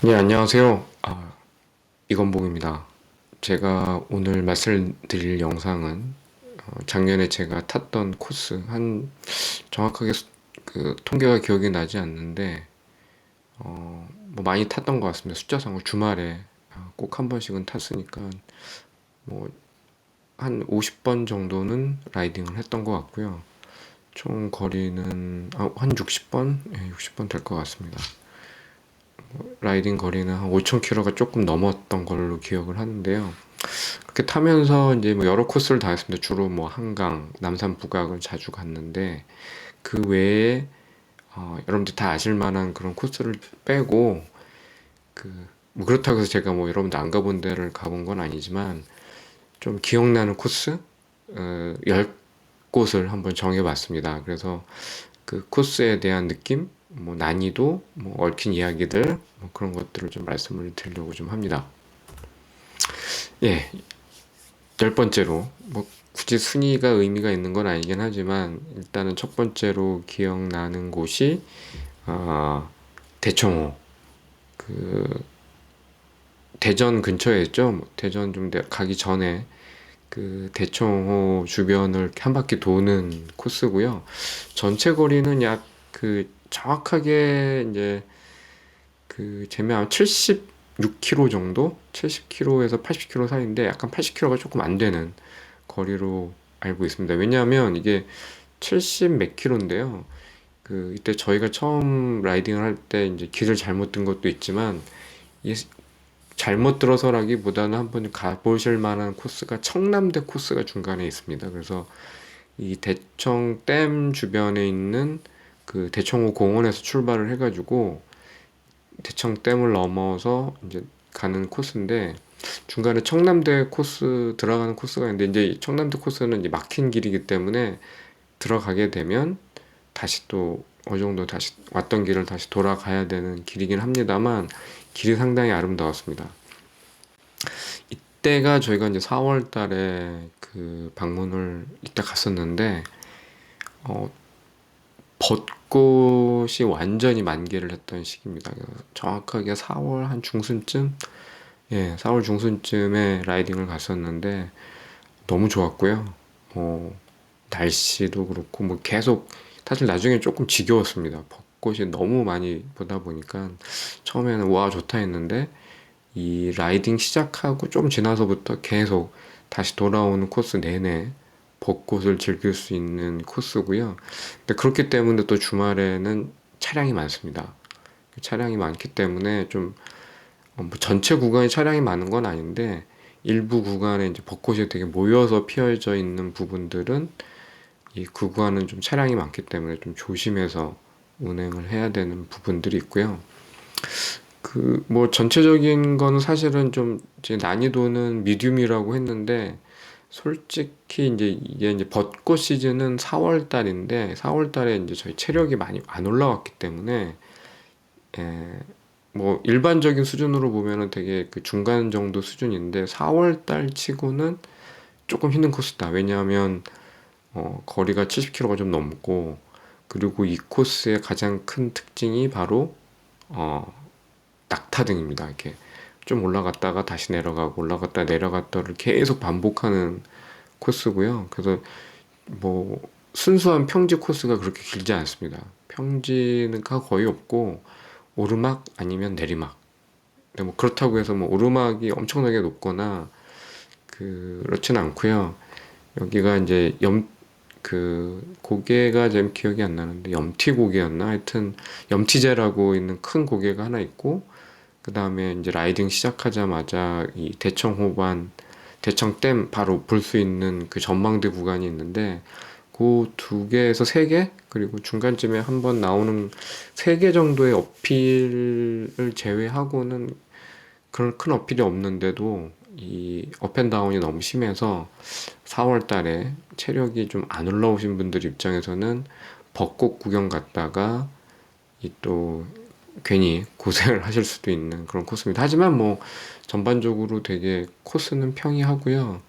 네, 안녕하세요. 이건복입니다. 제가 오늘 말씀드릴 영상은 작년에 제가 탔던 코스 정확하게 그 통계가 기억이 나지 않는데 뭐 많이 탔던 것 같습니다. 숫자상으로 주말에 꼭 한 번씩은 탔으니까 뭐 한 50번 정도는 라이딩을 했던 것 같고요. 총 거리는 한 60번? 예, 60번 될 것 같습니다. 라이딩 거리는 한 5,000km가 조금 넘었던 걸로 기억을 하는데요. 그렇게 타면서 이제 뭐 여러 코스를 다녔습니다. 주로 뭐 한강, 남산 북악을 자주 갔는데 그 외에 여러분들 다 아실 만한 그런 코스를 빼고 뭐 그렇다고 해서 제가 뭐 여러분들 안 가본 데를 가본 건 아니지만 좀 기억나는 코스 10곳을 한번 정해봤습니다. 그래서 그 코스에 대한 느낌, 뭐 난이도, 뭐 얽힌 이야기들 뭐 그런 것들을 좀 말씀을 드리려고 좀 합니다. 예, 열 번째로 뭐 굳이 순위가 의미가 있는 건 아니긴 하지만 일단은 첫 번째로 기억나는 곳이 아, 대청호 그 대전 근처에 있죠. 뭐 대전 좀 가기 전에 그 대청호 주변을 한 바퀴 도는 코스고요. 전체 거리는 약 그 정확하게 이제 그 재면 76km 정도? 70km에서 80km 사이인데 약간 80km가 조금 안 되는 거리로 알고 있습니다. 왜냐하면 이게 70 몇 킬로인데요. 그 이때 저희가 처음 라이딩을 할 때 이제 길을 잘못 든 것도 있지만 이게 잘못 들어서라기보다는 한번 가보실 만한 코스가 청남대 코스가 중간에 있습니다. 그래서 이 대청 댐 주변에 있는 그 대청호 공원에서 출발을 해가지고 대청댐을 넘어서 이제 가는 코스인데 중간에 청남대 코스 들어가는 코스가 있는데 이제 청남대 코스는 이제 막힌 길이기 때문에 들어가게 되면 다시 또 어느 정도 다시 왔던 길을 다시 돌아가야 되는 길이긴 합니다만 길이 상당히 아름다웠습니다. 이때가 저희가 이제 4월 달에 그 방문을 이때 갔었는데 어, 벚꽃이 완전히 만개를 했던 시기입니다. 정확하게 4월 한 중순쯤, 예, 4월 중순쯤에 라이딩을 갔었는데 너무 좋았고요. 어, 날씨도 그렇고 뭐 계속 사실 나중에 조금 지겨웠습니다. 벚꽃이 너무 많이 보다 보니까 처음에는 와 좋다 했는데 이 라이딩 시작하고 좀 지나서부터 계속 다시 돌아오는 코스 내내 벚꽃을 즐길 수 있는 코스고요. 근데 그렇기 때문에 또 주말에는 차량이 많습니다. 차량이 많기 때문에 좀 뭐 전체 구간에 차량이 많은 건 아닌데 일부 구간에 이제 벚꽃이 되게 모여서 피어져 있는 부분들은 이 구간은 좀 차량이 많기 때문에 좀 조심해서 운행을 해야 되는 부분들이 있고요. 그 뭐 전체적인 건 사실은 좀 이제 난이도는 미디움이라고 했는데 솔직히 이제 이게 이제 벚꽃 시즌은 4월 달인데 4월 달에 이제 저희 체력이 많이 안 올라왔기 때문에 에, 뭐 일반적인 수준으로 보면은 되게 그 중간 정도 수준인데 4월 달 치고는 조금 힘든 코스다. 왜냐하면 거리가 70km가 좀 넘고 그리고 이 코스의 가장 큰 특징이 바로 어, 낙타등입니다. 이렇게 좀 올라갔다가 다시 내려가고 올라갔다 내려갔다를 계속 반복하는 코스고요. 그래서 뭐 순수한 평지 코스가 그렇게 길지 않습니다. 평지는 거의 없고 오르막 아니면 내리막. 근데 뭐 그렇다고 해서 뭐 오르막이 엄청나게 높거나 그렇지는 않고요. 여기가 이제 그 고개가 좀 기억이 안 나는데 염티 고개였나? 하여튼 염티제라고 있는 큰 고개가 하나 있고 그 다음에 이제 라이딩 시작하자마자 이 대청호반, 대청댐 바로 볼 수 있는 그 전망대 구간이 있는데 그 두 개에서 세 개, 그리고 중간쯤에 한번 나오는 세 개 정도의 어필을 제외하고는 그런 큰 어필이 없는데도 이 업앤다운이 너무 심해서 4월 달에 체력이 좀 안 올라오신 분들 입장에서는 벚꽃 구경 갔다가 이 또 괜히 고생을 하실 수도 있는 그런 코스입니다. 하지만 뭐 전반적으로 되게 코스는 평이하고요.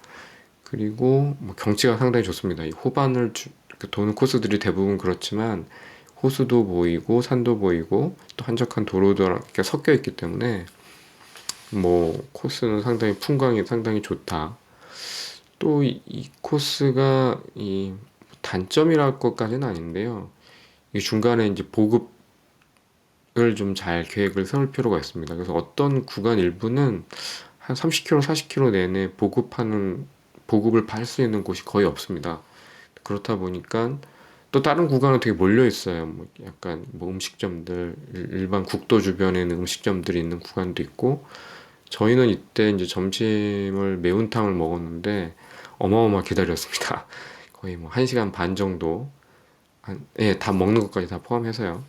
그리고 뭐 경치가 상당히 좋습니다. 이 호반을 이렇게 도는 코스들이 대부분 그렇지만 호수도 보이고 산도 보이고 또 한적한 도로도 이렇게 섞여 있기 때문에 뭐 코스는 상당히 풍광이 상당히 좋다. 또 이 코스가 이 단점이랄 것까지는 아닌데요. 이 중간에 이제 보급을 좀 잘 계획을 세울 필요가 있습니다. 그래서 어떤 구간 일부는 한 30km, 40km 내내 보급을 받을 수 있는 곳이 거의 없습니다. 그렇다 보니까 또 다른 구간은 되게 몰려 있어요. 뭐 약간 뭐 음식점들, 일반 국도 주변에는 음식점들이 있는 구간도 있고, 저희는 이때 이제 점심을 매운탕을 먹었는데 어마어마하게 기다렸습니다. 거의 뭐 1시간 반 정도, 예, 다 먹는 것까지 다 포함해서요.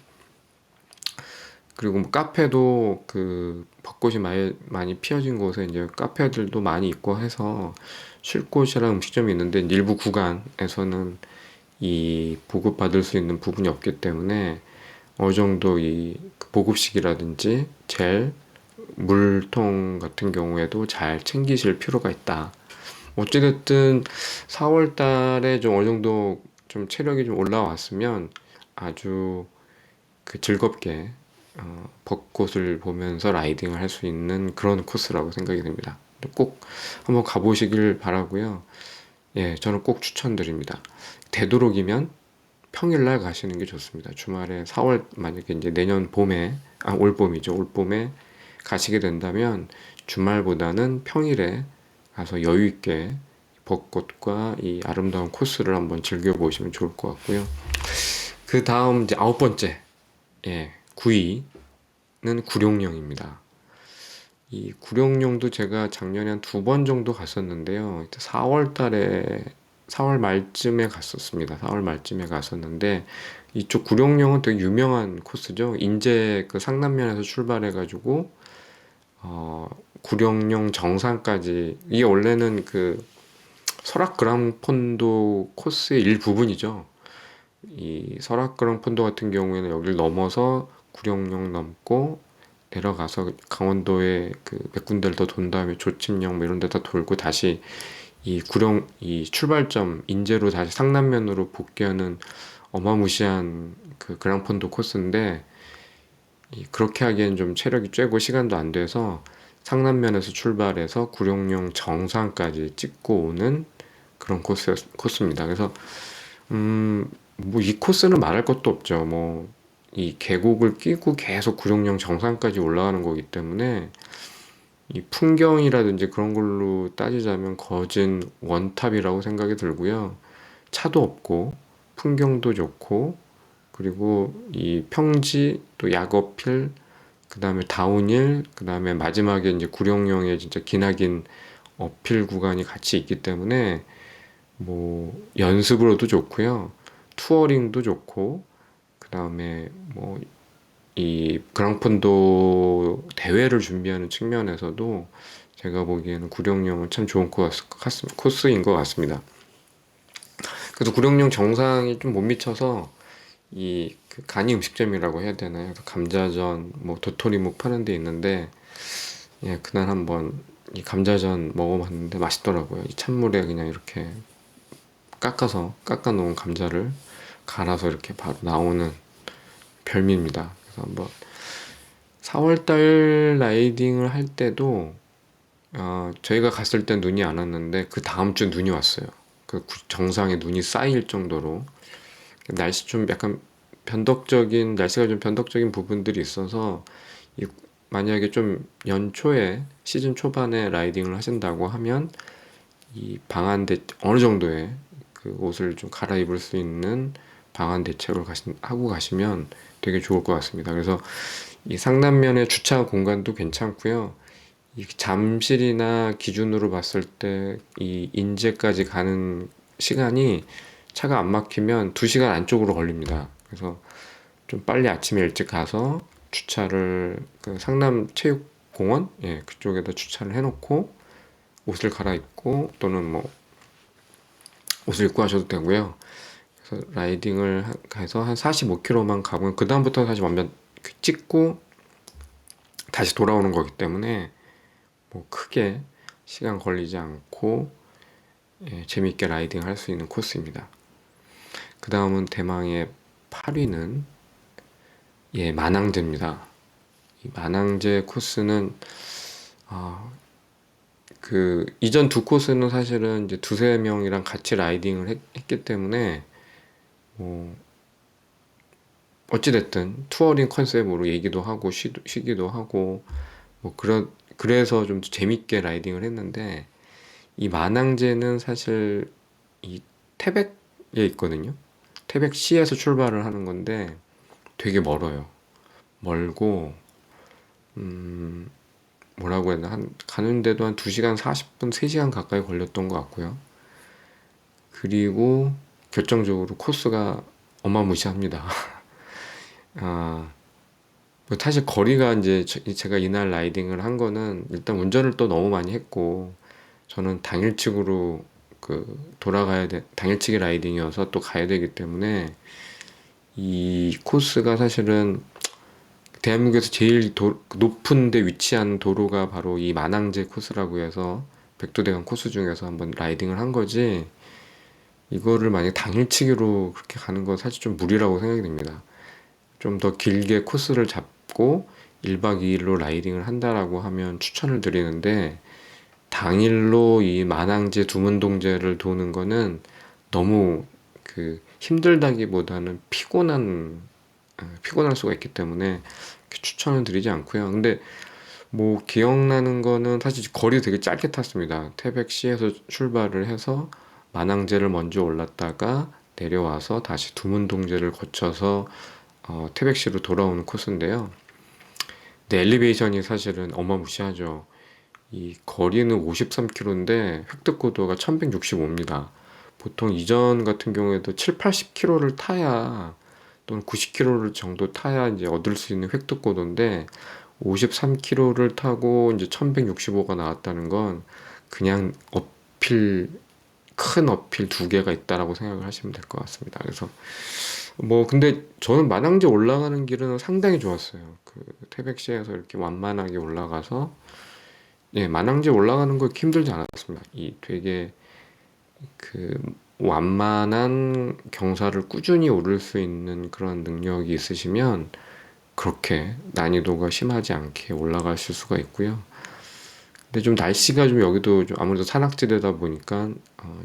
그리고 뭐 카페도 그 벚꽃이 많이 피어진 곳에 이제 카페들도 많이 있고 해서 쉴 곳이랑 음식점이 있는데 일부 구간에서는 이 보급받을 수 있는 부분이 없기 때문에 어느 정도 이 보급식이라든지 젤, 물통 같은 경우에도 잘 챙기실 필요가 있다. 어찌됐든 4월 달에 좀 어느 정도 좀 체력이 좀 올라왔으면 아주 그 즐겁게 벚꽃을 보면서 라이딩을 할 수 있는 그런 코스라고 생각이 됩니다. 꼭 한번 가보시길 바라고요. 예, 저는 꼭 추천드립니다. 되도록이면 평일날 가시는 게 좋습니다. 주말에 4월 만약에 이제 내년 봄에 올 봄이죠. 올 봄에 가시게 된다면 주말보다는 평일에 가서 여유 있게 벚꽃과 이 아름다운 코스를 한번 즐겨보시면 좋을 것 같고요. 그 다음 이제 아홉 번째, 예, 9위는 구룡령입니다. 이 구룡령도 제가 작년에 한 두 번 정도 갔었는데요. 4월 달에 4월 말쯤에 갔었습니다. 4월 말쯤에 갔었는데 이쪽 구룡령은 되게 유명한 코스죠. 인제 그 상남면에서 출발해가지고 구룡령 정상까지, 이게 원래는 그 설악 그랑폰도 코스의 일부분이죠. 이 설악 그랑폰도 같은 경우에는 여기를 넘어서 구룡령 넘고 내려가서 강원도에 그 몇 군데를 더 돈 다음에 조침령 뭐 이런 데다 돌고 다시 이 출발점 인제로 다시 상남면으로 복귀하는 어마무시한 그 그랑폰도 코스인데, 그렇게 하기엔 좀 체력이 쬐고 시간도 안 돼서 상남면에서 출발해서 구룡령 정상까지 찍고 오는 그런 코스입니다. 그래서 뭐 이 코스는 말할 것도 없죠. 뭐 이 계곡을 끼고 계속 구룡령 정상까지 올라가는 거기 때문에 이 풍경이라든지 그런 걸로 따지자면 거진 원탑이라고 생각이 들고요. 차도 없고 풍경도 좋고, 그리고 이 평지 또 약어필, 그 다음에 다운힐, 그 다음에 마지막에 이제 구룡령의 진짜 기나긴 어필 구간이 같이 있기 때문에 뭐 연습으로도 좋고요. 투어링도 좋고, 그 다음에 뭐 이 그랑폰도 대회를 준비하는 측면에서도 제가 보기에는 구룡령은 참 좋은 코스인 것 같습니다. 그래서 구룡령 정상이 좀 못 미쳐서 이그 간이 음식점이라고 해야 되나요? 감자전, 뭐 도토리묵 파는 데 있는데, 예, 그날 한번 이 감자전 먹어봤는데 맛있더라고요. 이 찬물에 그냥 이렇게 깎아 놓은 감자를 갈아서 이렇게 바로 나오는 별미입니다. 그래서 한번 4월달 라이딩을 할 때도 저희가 갔을 때 눈이 안 왔는데 그 다음 주 눈이 왔어요. 그 정상에 눈이 쌓일 정도로 날씨 좀 약간 날씨가 좀 변덕적인 부분들이 있어서 이- 만약에 좀 연초에 시즌 초반에 라이딩을 하신다고 하면 이 어느 정도의 그 옷을 좀 갈아입을 수 있는 방한 대책을 하고 가시면 되게 좋을 것 같습니다. 그래서 이 상남면의 주차 공간도 괜찮고요. 이 잠실이나 기준으로 봤을 때 이 인제까지 가는 시간이 차가 안 막히면 2시간 안쪽으로 걸립니다. 그래서 좀 빨리 아침에 일찍 가서 주차를 그 상남체육공원, 예, 그쪽에다 주차를 해놓고 옷을 갈아입고 또는 뭐 옷을 입고 하셔도 되고요. 그래서 라이딩을 해서 한 45km만 가면 그 다음부터 다시 완전 찍고 다시 돌아오는 거기 때문에 뭐 크게 시간 걸리지 않고, 예, 재밌게 라이딩 할 수 있는 코스입니다. 그 다음은 대망의 8위는 예, 만항제입니다. 이 만항제 코스는 아, 그 이전 두 코스는 사실은 이제 두세 명이랑 같이 라이딩을 했기 때문에 뭐 어찌됐든 투어링 컨셉으로 얘기도 하고 쉬기도 하고 뭐 그래서 좀 재밌게 라이딩을 했는데 이 만항제는 사실 이 태백에 있거든요. 태백시에서 출발을 하는 건데 되게 멀어요. 멀고 뭐라고 해야 되나 한 가는데도 한 2시간 40분, 3시간 가까이 걸렸던 것 같고요. 그리고 결정적으로 코스가 어마무시합니다. 아, 뭐 사실 거리가 이제 제가 이날 라이딩을 한 거는 일단 운전을 또 너무 많이 했고 저는 당일치기로 당일치기 라이딩이어서 또 가야 되기 때문에 이 코스가 사실은 대한민국에서 제일 높은 데 위치한 도로가 바로 이 만항제 코스라고 해서 백두대간 코스 중에서 한번 라이딩을 한 거지 이거를 만약에 당일치기로 그렇게 가는 건 사실 좀 무리라고 생각이 됩니다. 좀 더 길게 코스를 잡고 1박 2일로 라이딩을 한다라고 하면 추천을 드리는데 당일로 이 만항제 두문동제를 도는 거는 너무 힘들다기보다는 피곤할 수가 있기 때문에 추천을 드리지 않고요. 근데 뭐 기억나는 거는 사실 거리 되게 짧게 탔습니다. 태백시에서 출발을 해서 만항제를 먼저 올랐다가 내려와서 다시 두문동제를 거쳐서 태백시로 돌아오는 코스인데요. 근데 엘리베이션이 사실은 어마무시하죠. 이 거리는 53km인데 획득고도가 1165입니다. 보통 이전 같은 경우에도 7, 80km를 타야 또는 90km 정도 타야 이제 얻을 수 있는 획득고도인데 53km를 타고 이제 1165가 나왔다는 건 그냥 큰 어필 두 개가 있다라고 생각을 하시면 될 것 같습니다. 그래서 뭐 근데 저는 만항제 올라가는 길은 상당히 좋았어요. 그 태백시에서 이렇게 완만하게 올라가서 예, 만항제 올라가는 거 힘들지 않았습니다. 이 되게 그 완만한 경사를 꾸준히 오를 수 있는 그런 능력이 있으시면 그렇게 난이도가 심하지 않게 올라가실 수가 있고요. 근데 좀 날씨가 좀 여기도 좀 아무래도 산악지대다 보니까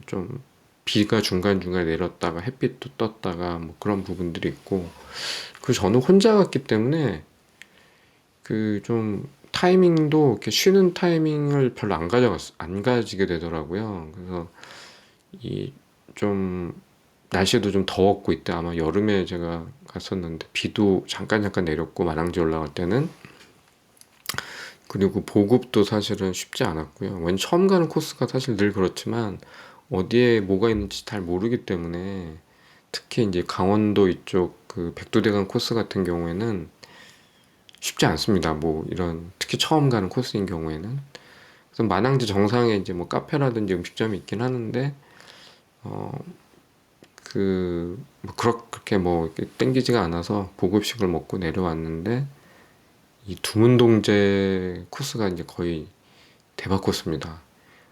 좀 비가 중간중간에 내렸다가 햇빛도 떴다가 뭐 그런 부분들이 있고 그 저는 혼자 갔기 때문에 그 좀 타이밍도 이렇게 쉬는 타이밍을 별로 안 가지게 되더라고요. 그래서 이 좀 날씨도 좀 더웠고 이때 아마 여름에 제가 갔었는데 비도 잠깐 내렸고 만항지 올라갈 때는 그리고 보급도 사실은 쉽지 않았고요. 왠 처음 가는 코스가 사실 늘 그렇지만 어디에 뭐가 있는지 잘 모르기 때문에 특히 이제 강원도 이쪽 그 백두대간 코스 같은 경우에는 쉽지 않습니다. 뭐 이런 특히 처음 가는 코스인 경우에는 그래서 만항지 정상에 이제 뭐 카페라든지 음식점이 있긴 하는데 어 뭐 그렇게 뭐 이렇게 땡기지가 않아서 보급식을 먹고 내려왔는데 이 두문동제 코스가 이제 거의 대박 코스입니다.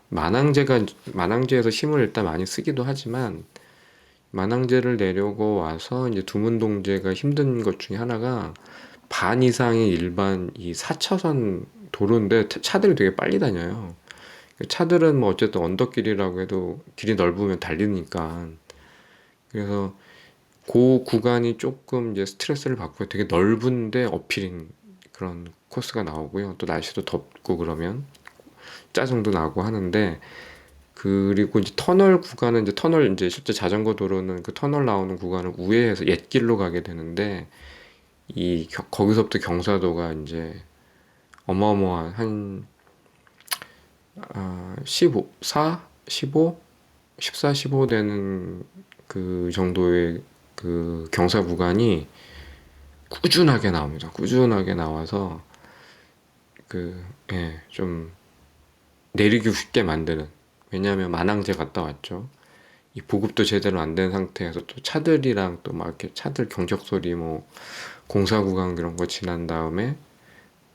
만항제에서 힘을 일단 많이 쓰기도 하지만 만항제를 내려고 와서 이제 두문동제가 힘든 것 중에 하나가 반 이상의 일반 이 4차선 도로인데 차들이 되게 빨리 다녀요. 차들은 뭐 어쨌든 언덕길이라고 해도 길이 넓으면 달리니까 그래서 그 구간이 조금 이제 스트레스를 받고 되게 넓은데 어필인 그런 코스가 나오고요. 또 날씨도 덥고 그러면 짜증도 나고 하는데 그리고 이제 터널 구간은 이제 실제 자전거 도로는 그 터널 나오는 구간을 우회해서 옛길로 가게 되는데 거기서부터 경사도가 이제 어마어마한 한 15, 4, 15, 14, 15 되는 그 정도의 그 경사 구간이 꾸준하게 나옵니다. 꾸준하게 나와서 예, 좀 내리기 쉽게 만드는. 왜냐하면 만항제 갔다 왔죠. 이 보급도 제대로 안 된 상태에서 또 차들이랑 또 막 이렇게 차들 경적 소리 뭐 공사 구간 이런 거 지난 다음에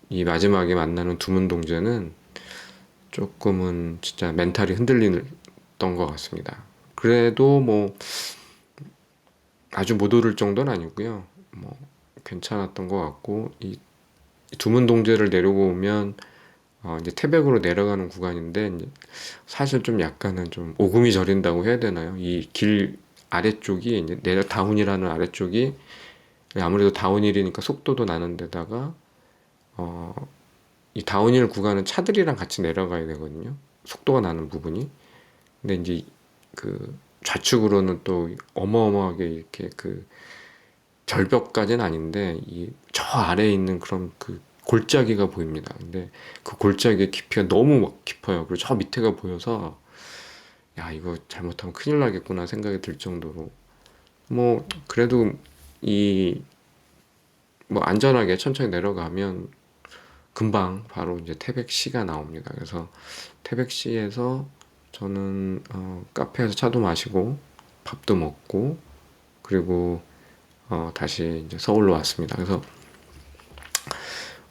이 마지막에 만나는 두문동제는 조금은 진짜 멘탈이 흔들리던 것 같습니다. 그래도 뭐 아주 못 오를 정도는 아니고요. 뭐 괜찮았던 것 같고, 이 두문동제를 내려고 오면 이제 태백으로 내려가는 구간인데 이제 사실 좀 약간은 좀 오금이 저린다고 해야 되나요? 이 길 아래쪽이 이제 내려 다운이라는 아래쪽이 아무래도 다운힐이니까 속도도 나는 데다가 어, 이 다운힐 구간은 차들이랑 같이 내려가야 되거든요. 속도가 나는 부분이. 근데 이제 그 좌측으로는 또 어마어마하게 이렇게 그 절벽까지는 아닌데 이 저 아래에 있는 그런 그 골짜기가 보입니다. 근데 그 골짜기의 깊이가 너무 막 깊어요. 그리고 저 밑에가 보여서 야, 이거 잘못하면 큰일 나겠구나 생각이 들 정도로 뭐 그래도 이 뭐 안전하게 천천히 내려가면 금방 바로 이제 태백시가 나옵니다. 그래서 태백시에서 저는 카페에서 차도 마시고 밥도 먹고 그리고 다시 이제 서울로 왔습니다. 그래서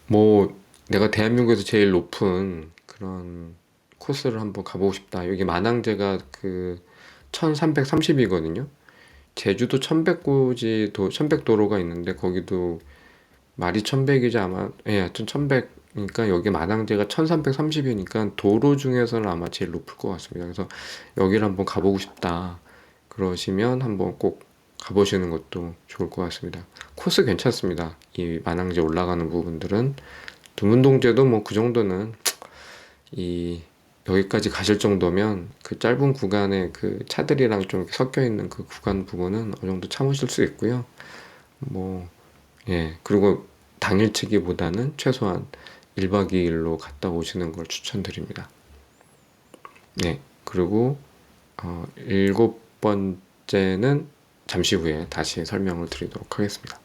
뭐 내가 대한민국에서 제일 높은 그런 코스를 한번 가보고 싶다. 여기 만항제가 그 1330이거든요. 제주도 천백고지도 천백도로가 있는데 거기도 말이 천백이지 아마 예, 하여튼 천백이니까 여기 만항제가 1330이니까 도로 중에서는 아마 제일 높을 것 같습니다. 그래서 여기를 한번 가보고 싶다. 그러시면 한번 꼭 가보시는 것도 좋을 것 같습니다. 코스 괜찮습니다. 이 만항제 올라가는 부분들은 두문동제도 뭐 그 정도는 이 여기까지 가실 정도면 그 짧은 구간에 그 차들이랑 좀 섞여 있는 그 구간 부분은 어느 정도 참으실 수 있고요. 뭐 예, 그리고 당일치기보다는 최소한 1박 2일로 갔다 오시는 걸 추천드립니다. 네, 그리고 일곱 번째는 잠시 후에 다시 설명을 드리도록 하겠습니다.